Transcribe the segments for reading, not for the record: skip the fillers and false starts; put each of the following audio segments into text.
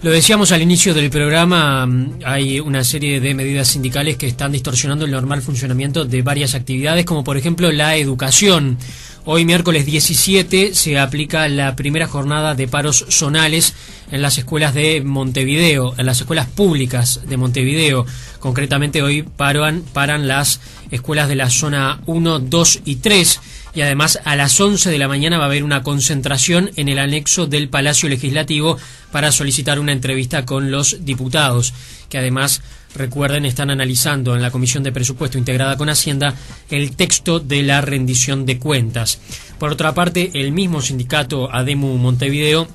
Lo decíamos al inicio del programa, hay una serie de medidas sindicales que están distorsionando el normal funcionamiento de varias actividades, como por ejemplo la educación. Hoy, miércoles 17, se aplica la primera jornada de paros zonales en las escuelas de Montevideo, en las escuelas públicas de Montevideo. Concretamente, hoy paran las escuelas de la zona 1, 2 y 3. Y además a las 11 de la mañana va a haber una concentración en el anexo del Palacio Legislativo para solicitar una entrevista con los diputados, que además, recuerden, están analizando en la Comisión de Presupuesto integrada con Hacienda el texto de la rendición de cuentas. Por otra parte, el mismo sindicato ADEMU Montevideo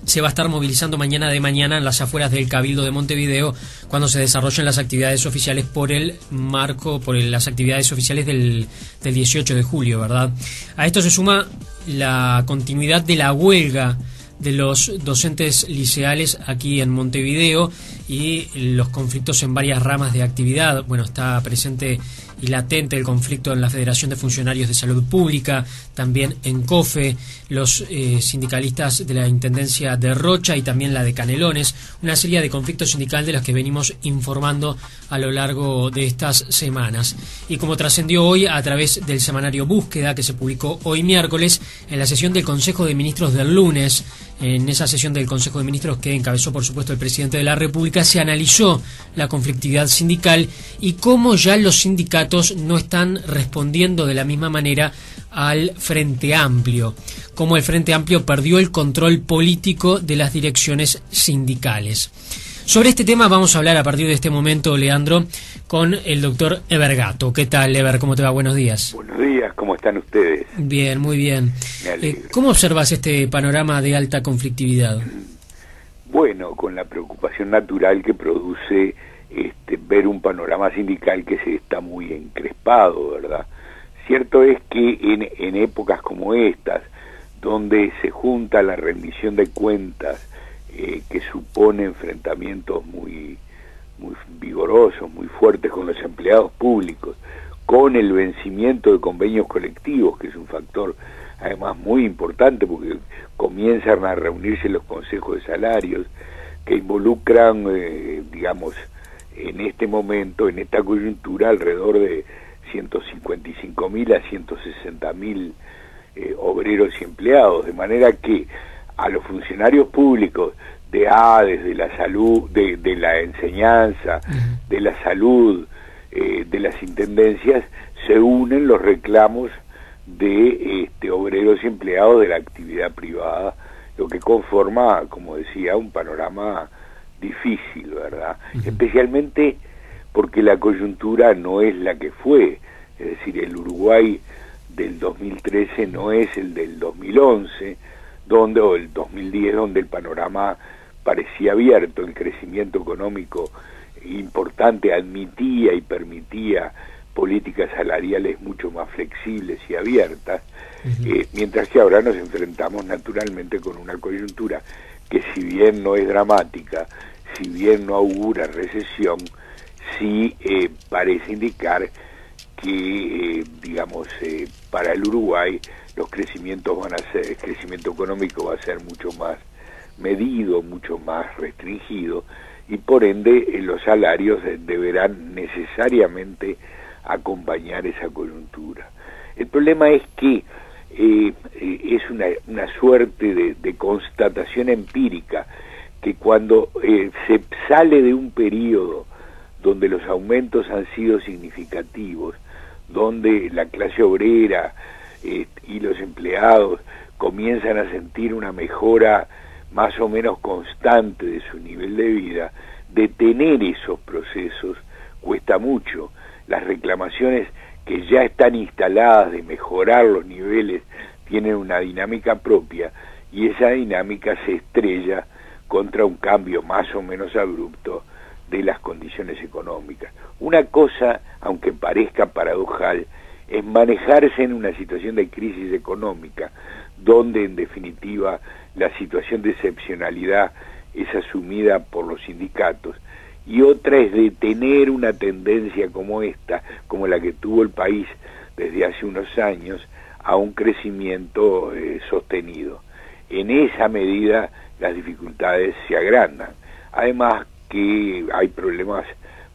se va a estar movilizando mañana en las afueras del Cabildo de Montevideo cuando se desarrollen las actividades oficiales por las actividades oficiales del 18 de julio, ¿verdad? A esto se suma la continuidad de la huelga de los docentes liceales aquí en Montevideo y los conflictos en varias ramas de actividad. Bueno, está presente y latente el conflicto en la Federación de Funcionarios de Salud Pública, también en COFE, los sindicalistas de la Intendencia de Rocha y también la de Canelones, una serie de conflictos sindicales de los que venimos informando a lo largo de estas semanas. Y como trascendió hoy a través del semanario Búsqueda, que se publicó hoy miércoles, en la sesión del Consejo de Ministros del lunes, en esa sesión del Consejo de Ministros que encabezó, por supuesto, el Presidente de la República, se analizó la conflictividad sindical y cómo ya los sindicatos no están respondiendo de la misma manera al Frente Amplio, cómo el Frente Amplio perdió el control político de las direcciones sindicales. Sobre este tema vamos a hablar a partir de este momento, Leandro, con el doctor Eber Gatto. ¿Qué tal, Eber? ¿Cómo te va? Buenos días. Buenos días, ¿cómo están ustedes? Bien, muy bien. ¿Cómo observas este panorama de alta conflictividad? Bueno, con la preocupación natural que produce ver un panorama sindical que se está muy encrespado, ¿verdad? Cierto es que en épocas como estas, donde se junta la rendición de cuentas, que supone enfrentamientos muy vigorosos, muy fuertes con los empleados públicos, con el vencimiento de convenios colectivos, que es un factor además muy importante porque comienzan a reunirse los consejos de salarios que involucran, digamos, en este momento, en esta coyuntura, alrededor de 155.000 a 160.000 obreros y empleados, de manera que a los funcionarios públicos de ADES, de la salud, de la enseñanza, de la salud, de las intendencias, se unen los reclamos de obreros y empleados de la actividad privada, lo que conforma, como decía, un panorama difícil, ¿verdad? Especialmente porque la coyuntura no es la que fue, es decir, el Uruguay del 2013 no es el del 2011, o el 2010, donde el panorama parecía abierto, el crecimiento económico importante admitía y permitía políticas salariales mucho más flexibles y abiertas, mientras que ahora nos enfrentamos naturalmente con una coyuntura que, si bien no es dramática, si bien no augura recesión, sí parece indicar que, para el Uruguay el crecimiento económico va a ser mucho más medido, mucho más restringido, y por ende los salarios deberán necesariamente acompañar esa coyuntura. El problema es que es una suerte de constatación empírica que cuando se sale de un periodo donde los aumentos han sido significativos, donde la clase obrera y los empleados comienzan a sentir una mejora más o menos constante de su nivel de vida, detener esos procesos cuesta mucho. Las reclamaciones que ya están instaladas de mejorar los niveles tienen una dinámica propia, y esa dinámica se estrella contra un cambio más o menos abrupto de las condiciones económicas. Una cosa, aunque parezca paradojal, es manejarse en una situación de crisis económica, donde en definitiva la situación de excepcionalidad es asumida por los sindicatos, y otra es detener una tendencia como esta, como la que tuvo el país desde hace unos años, a un crecimiento sostenido. En esa medida las dificultades se agrandan. Además que hay problemas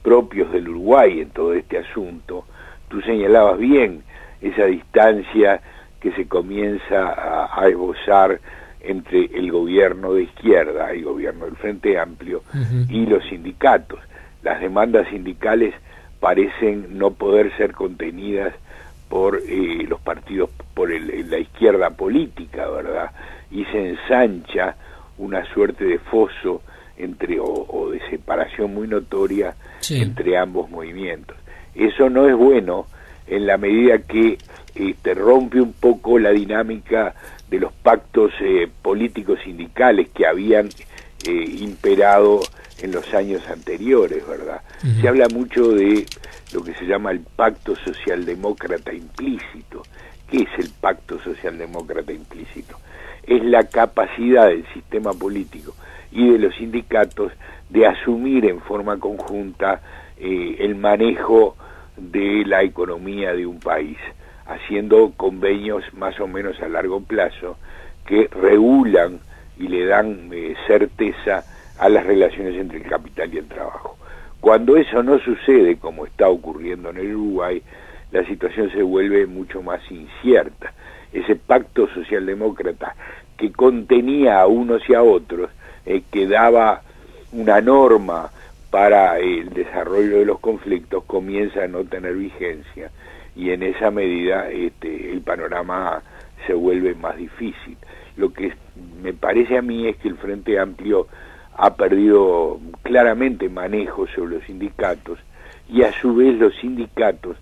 propios del Uruguay en todo este asunto. Tú señalabas bien esa distancia que se comienza a esbozar entre el gobierno de izquierda, el gobierno del Frente Amplio, y los sindicatos. Las demandas sindicales parecen no poder ser contenidas por los partidos, por la izquierda política, ¿verdad? Y se ensancha una suerte de foso entre o de separación muy notoria entre ambos movimientos. Eso no es bueno en la medida que rompe un poco la dinámica de los pactos políticos sindicales que habían imperado en los años anteriores, ¿verdad? Se habla mucho de lo que se llama el pacto socialdemócrata implícito. ¿Qué es el pacto socialdemócrata implícito? Es la capacidad del sistema político y de los sindicatos de asumir en forma conjunta el manejo de la economía de un país, haciendo convenios más o menos a largo plazo que regulan y le dan certeza a las relaciones entre el capital y el trabajo. Cuando eso no sucede, como está ocurriendo en el Uruguay, la situación se vuelve mucho más incierta. Ese pacto socialdemócrata que contenía a unos y a otros, que daba una norma para el desarrollo de los conflictos, comienza a no tener vigencia, y en esa medida el panorama se vuelve más difícil. Lo que me parece a mí es que el Frente Amplio ha perdido claramente manejo sobre los sindicatos, y a su vez los sindicatos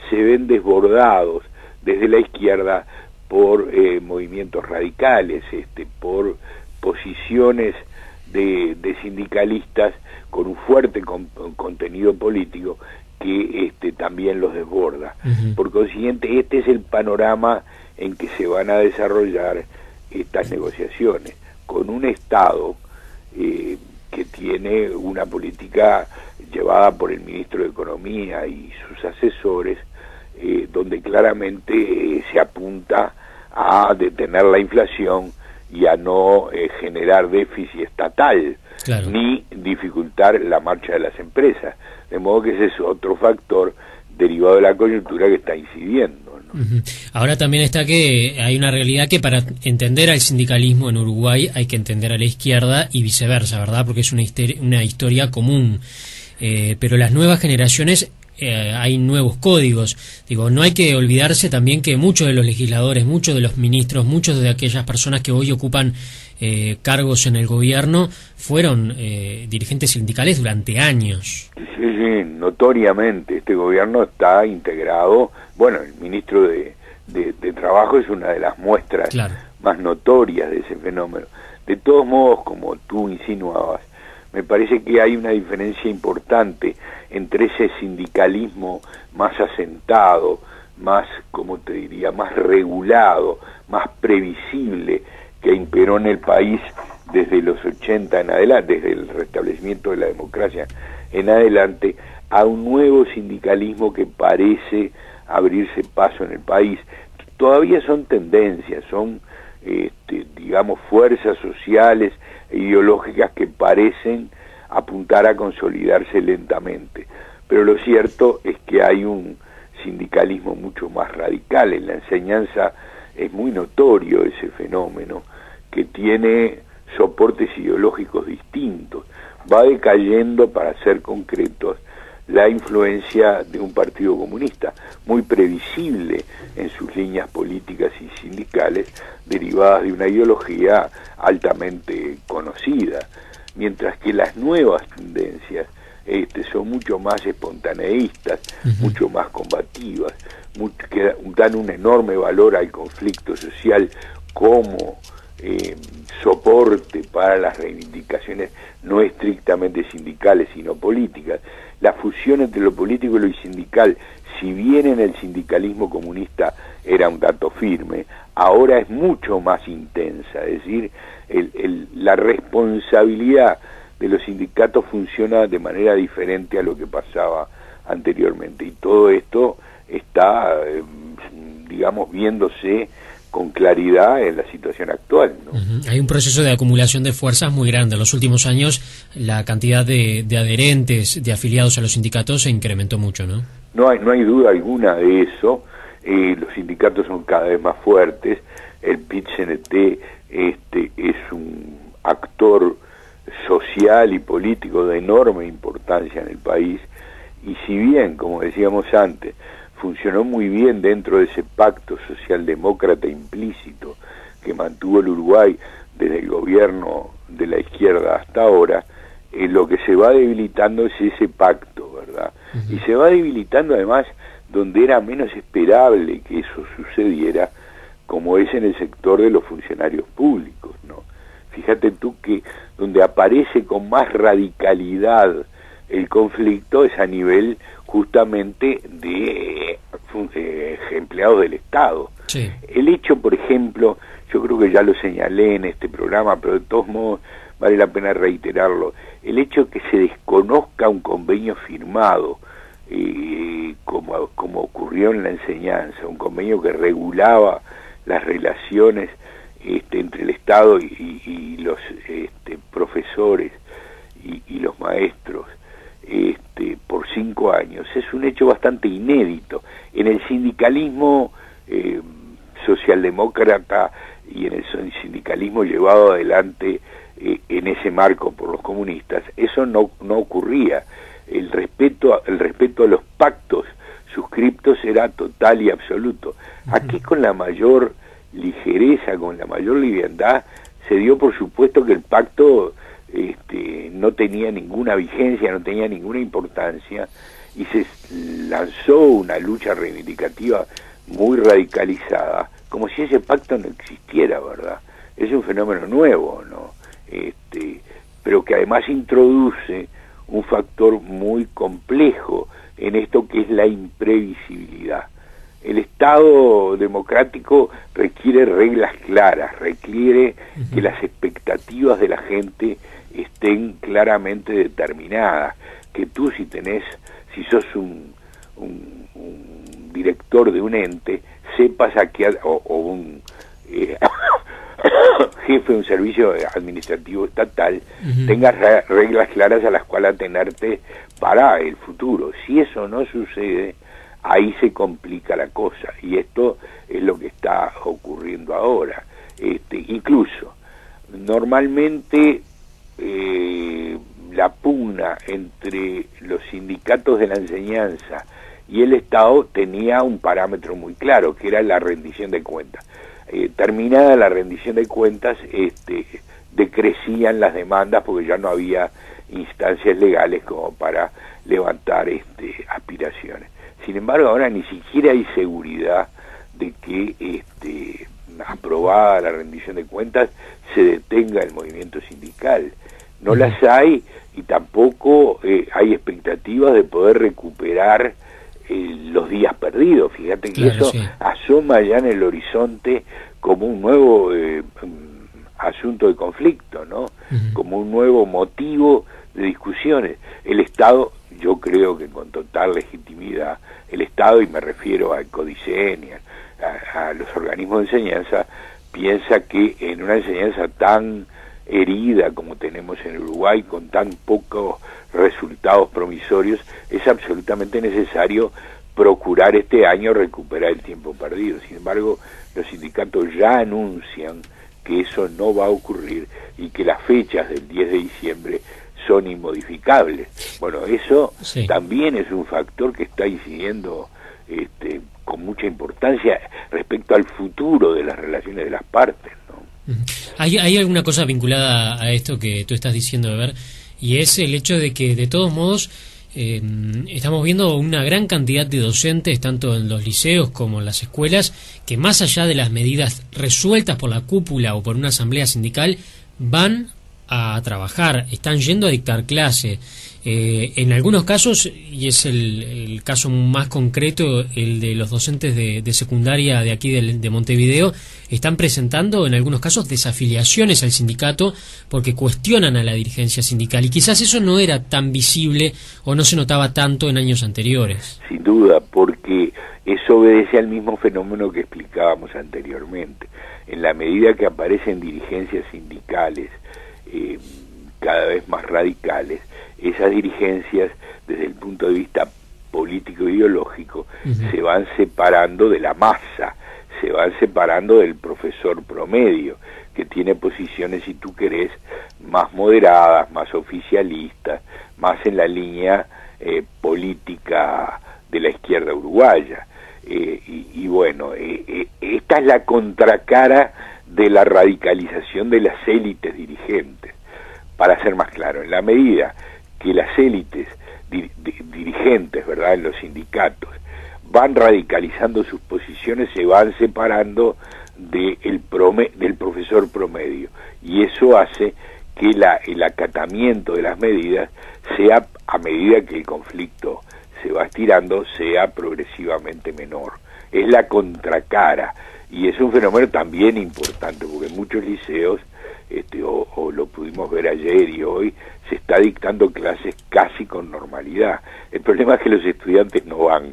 se ven desbordados desde la izquierda por movimientos radicales, por posiciones de sindicalistas con un fuerte contenido político que también los desborda. Por consiguiente, este es el panorama en que se van a desarrollar estas negociaciones, con un Estado que tiene una política llevada por el ministro de Economía y sus asesores, donde claramente se apunta a detener la inflación y a no generar déficit estatal, claro, ni dificultar la marcha de las empresas. De modo que ese es otro factor derivado de la coyuntura que está incidiendo, ¿no? Ahora también está que hay una realidad que para entender al sindicalismo en Uruguay hay que entender a la izquierda y viceversa, ¿verdad? Porque es una historia común. Pero las nuevas generaciones, hay nuevos códigos. Digo, no hay que olvidarse también que muchos de los legisladores, muchos de los ministros, muchos de aquellas personas que hoy ocupan cargos en el gobierno fueron dirigentes sindicales durante años. Sí, notoriamente. Este gobierno está integrado, bueno, el ministro de Trabajo es una de las muestras, claro, más notorias de ese fenómeno. De todos modos, como tú insinuabas, me parece que hay una diferencia importante entre ese sindicalismo más asentado, más, como te diría, más regulado, más previsible, que imperó en el país desde los 80 en adelante, desde el restablecimiento de la democracia en adelante, a un nuevo sindicalismo que parece abrirse paso en el país. Todavía son tendencias, son digamos, fuerzas sociales e ideológicas que parecen apuntar a consolidarse lentamente, pero lo cierto es que hay un sindicalismo mucho más radical. En la enseñanza es muy notorio ese fenómeno, que tiene soportes ideológicos distintos. Va decayendo, para ser concretos, la influencia de un partido comunista, muy previsible en sus líneas políticas y sindicales, derivadas de una ideología altamente conocida, mientras que las nuevas tendencias son mucho más espontaneístas, mucho más combativas, que dan un enorme valor al conflicto social como soporte para las reivindicaciones no estrictamente sindicales, sino políticas. La fusión entre lo político y lo sindical, si bien en el sindicalismo comunista era un dato firme, ahora es mucho más intensa. Es decir, la responsabilidad de los sindicatos funciona de manera diferente a lo que pasaba anteriormente, y todo esto está, digamos, viéndose con claridad en la situación actual, ¿no? Hay un proceso de acumulación de fuerzas muy grande. En los últimos años la cantidad de adherentes, de afiliados a los sindicatos se incrementó mucho, ¿no? No hay duda alguna de eso. Los sindicatos son cada vez más fuertes. El PIT-CNT es un actor social y político de enorme importancia en el país, y si bien, como decíamos antes, funcionó muy bien dentro de ese pacto socialdemócrata implícito que mantuvo el Uruguay desde el gobierno de la izquierda hasta ahora, lo que se va debilitando es ese pacto, ¿verdad? Y se va debilitando además donde era menos esperable que eso sucediera, como es en el sector de los funcionarios públicos, ¿no? Fíjate tú que donde aparece con más radicalidad el conflicto es a nivel justamente de empleados del Estado. Sí. El hecho, por ejemplo, yo creo que ya lo señalé en este programa, pero de todos modos vale la pena reiterarlo, el hecho de que se desconozca un convenio firmado, como ocurrió en la enseñanza, un convenio que regulaba las relaciones entre el Estado y los profesores y los maestros por 5 años, es un hecho bastante inédito. En el sindicalismo socialdemócrata y en el sindicalismo llevado adelante en ese marco por los comunistas, eso no ocurría. El respeto a los pactos suscriptos era total y absoluto. Aquí con la mayor ligereza, con la mayor liviandad, se dio por supuesto que el pacto no tenía ninguna vigencia, no tenía ninguna importancia, y se lanzó una lucha reivindicativa muy radicalizada, como si ese pacto no existiera, ¿verdad? Es un fenómeno nuevo, ¿no? Pero que además introduce un factor muy complejo en esto que es la imprevisibilidad. El Estado democrático requiere reglas claras, requiere que las expectativas de la gente estén claramente determinadas, que tú si sos un director de un ente, sepas a qué, o un jefe de un servicio administrativo estatal, tengas reglas claras a las cuales atenerte para el futuro. Si eso no sucede, ahí se complica la cosa, y esto es lo que está ocurriendo ahora. Incluso, normalmente la pugna entre los sindicatos de la enseñanza y el Estado tenía un parámetro muy claro, que era la rendición de cuentas. Terminada la rendición de cuentas, decrecían las demandas porque ya no había instancias legales como para levantar aspiraciones. Sin embargo, ahora ni siquiera hay seguridad de que aprobada la rendición de cuentas se detenga el movimiento sindical. No las hay, y tampoco hay expectativas de poder recuperar los días perdidos. Fíjate que claro, eso sí asoma ya en el horizonte como un nuevo asunto de conflicto, ¿no? Como un nuevo motivo de discusiones. El Estado, yo creo que con total legitimidad, el Estado, y me refiero al CODICEN y a los organismos de enseñanza, piensa que en una enseñanza tan herida como tenemos en Uruguay, con tan pocos resultados promisorios, es absolutamente necesario procurar este año recuperar el tiempo perdido. Sin embargo, los sindicatos ya anuncian que eso no va a ocurrir y que las fechas del 10 de diciembre son inmodificables. Bueno, eso sí también es un factor que está incidiendo con mucha importancia respecto al futuro de las relaciones de las partes, ¿no? ¿Hay alguna cosa vinculada a esto que tú estás diciendo, Eber? Y es el hecho de que, de todos modos, estamos viendo una gran cantidad de docentes, tanto en los liceos como en las escuelas, que más allá de las medidas resueltas por la cúpula o por una asamblea sindical, van a trabajar, están yendo a dictar clase. En algunos casos, y es el caso más concreto, el de los docentes de secundaria de aquí de Montevideo, están presentando en algunos casos desafiliaciones al sindicato porque cuestionan a la dirigencia sindical, y quizás eso no era tan visible o no se notaba tanto en años anteriores. Sin duda, porque eso obedece al mismo fenómeno que explicábamos anteriormente. En la medida que aparecen dirigencias sindicales cada vez más radicales, esas dirigencias, desde el punto de vista político-ideológico, se van separando de la masa, se van separando del profesor promedio, que tiene posiciones, si tú querés, más moderadas, más oficialistas, más en la línea política de la izquierda uruguaya. Y bueno, esta es la contracara de la radicalización de las élites dirigentes. Para ser más claro, en la medida que las élites dirigentes, ¿verdad?, en los sindicatos, van radicalizando sus posiciones, se van separando del profesor promedio, y eso hace que el acatamiento de las medidas sea, a medida que el conflicto se va estirando, sea progresivamente menor. Es la contracara, y es un fenómeno también importante, porque en muchos liceos, o lo pudimos ver ayer y hoy, se está dictando clases casi con normalidad. El problema es que los estudiantes no van.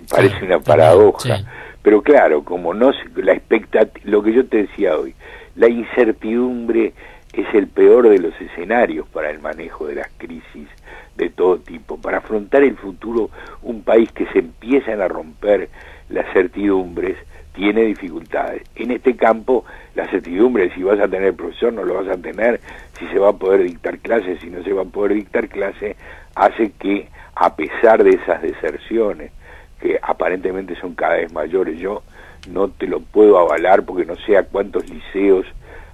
Parece una paradoja. Sí. Pero claro, como no la expectativa, lo que yo te decía hoy, la incertidumbre es el peor de los escenarios para el manejo de las crisis de todo tipo. Para afrontar el futuro, un país que se empiezan a romper las certidumbres tiene dificultades. En este campo, la certidumbre, si vas a tener profesor, no lo vas a tener, si se va a poder dictar clases, si no se va a poder dictar clases, hace que, a pesar de esas deserciones, que aparentemente son cada vez mayores, yo no te lo puedo avalar porque no sé a cuántos liceos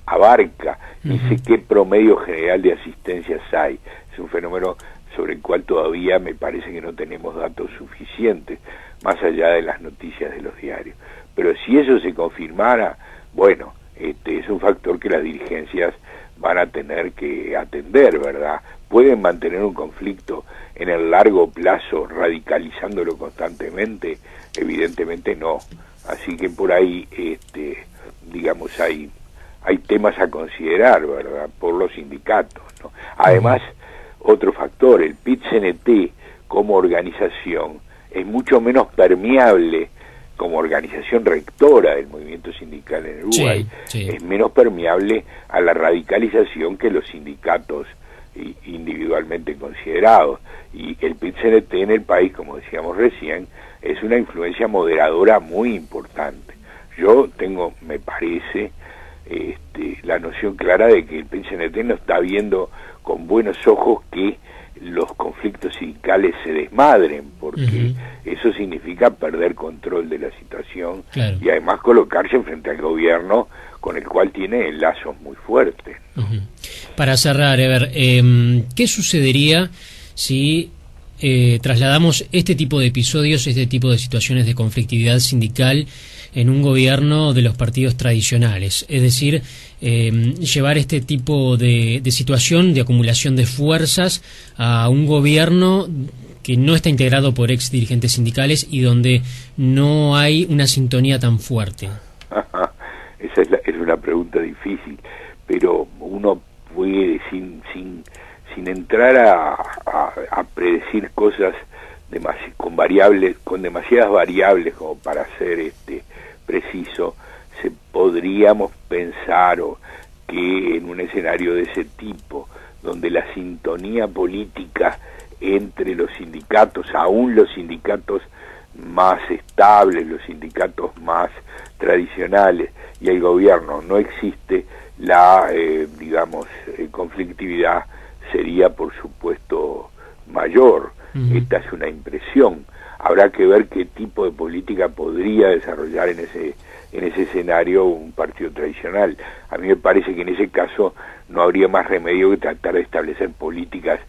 abarca, ni sé qué promedio general de asistencias hay. Es un fenómeno sobre el cual todavía me parece que no tenemos datos suficientes, más allá de las noticias de los diarios. Pero si eso se confirmara, bueno, es un factor que las dirigencias van a tener que atender, ¿verdad? ¿Pueden mantener un conflicto en el largo plazo radicalizándolo constantemente? Evidentemente no. Así que por ahí, digamos, hay temas a considerar, ¿verdad?, por los sindicatos, ¿no? Además, otro factor, el PIT-CNT como organización es mucho menos permeable como organización rectora del movimiento sindical en Uruguay, es menos permeable a la radicalización que los sindicatos individualmente considerados. Y el PIT-CNT en el país, como decíamos recién, es una influencia moderadora muy importante. Yo tengo, me parece, la noción clara de que el PIT-CNT no está viendo con buenos ojos que los conflictos sindicales se desmadren, porque eso significa perder control de la situación, y además colocarse frente al gobierno con el cual tiene lazos muy fuertes, ¿no? Para cerrar, Eber, ¿qué sucedería si trasladamos este tipo de episodios, este tipo de situaciones de conflictividad sindical en un gobierno de los partidos tradicionales? Es decir, llevar este tipo de situación de acumulación de fuerzas a un gobierno que no está integrado por ex dirigentes sindicales y donde no hay una sintonía tan fuerte. Esa es una pregunta difícil, pero uno puede, sin entrar a predecir cosas con demasiadas variables como para ser preciso, podríamos pensar que en un escenario de ese tipo, donde la sintonía política entre los sindicatos, aún los sindicatos más estables, los sindicatos más tradicionales y el gobierno, no existe, la conflictividad sería por supuesto mayor. Esta es una impresión. Habrá que ver qué tipo de política podría desarrollar en ese escenario un partido tradicional. A mí me parece que en ese caso no habría más remedio que tratar de establecer políticas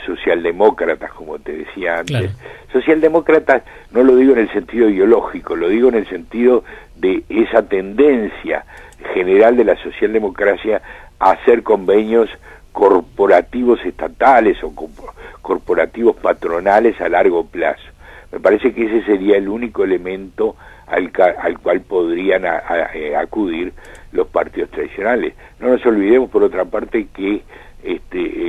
socialdemócratas, como te decía antes. Claro. Socialdemócratas no lo digo en el sentido ideológico, lo digo en el sentido de esa tendencia general de la socialdemocracia a hacer convenios corporativos estatales o corporativos patronales a largo plazo. Me parece que ese sería el único elemento al cual podrían acudir los partidos tradicionales. No nos olvidemos, por otra parte, que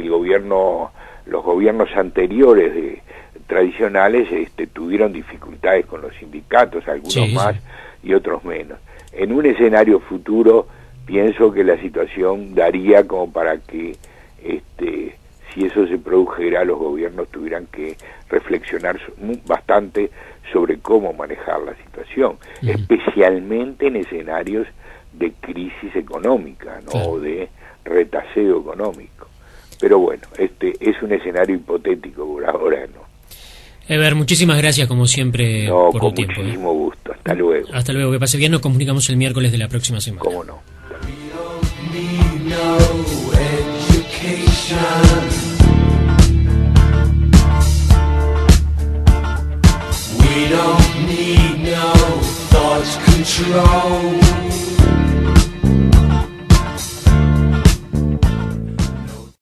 los gobiernos anteriores tradicionales tuvieron dificultades con los sindicatos, algunos más y otros menos. En un escenario futuro pienso que la situación daría como para que si eso se produjera, los gobiernos tuvieran que reflexionar bastante sobre cómo manejar la situación, especialmente en escenarios de crisis económica, ¿no? O de retaseo económico. Pero bueno, es un escenario hipotético por ahora, ¿no? Ever, muchísimas gracias como siempre por tu tiempo. Con muchísimo gusto. Hasta luego. Hasta luego, que pase bien. Nos comunicamos el miércoles de la próxima semana. ¿Cómo no? We don't need no education.